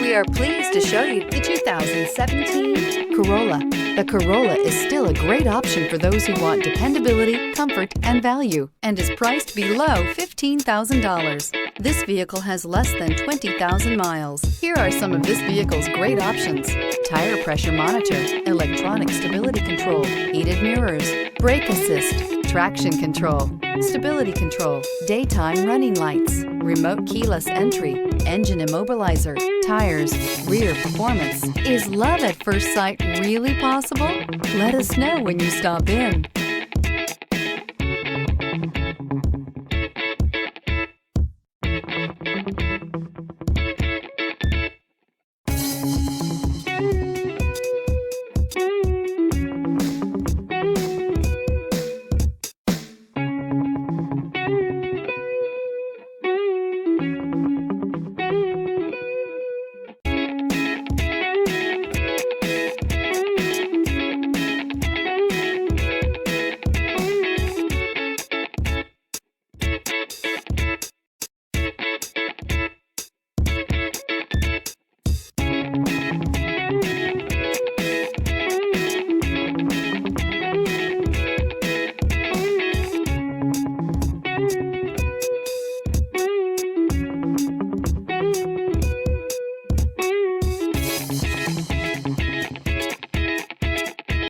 We are pleased to show you the 2017 Corolla. The Corolla is still a great option for those who want dependability, comfort, and value, and is priced below $15,000. This vehicle has less than 20,000 miles. Here are some of this vehicle's great options: tire pressure monitor, electronic stability control, heated mirrors, brake assist, traction control, stability control, daytime running lights, remote keyless entry, engine immobilizer, tires, rear performance. Is love at first sight really possible? Let us know when you stop in.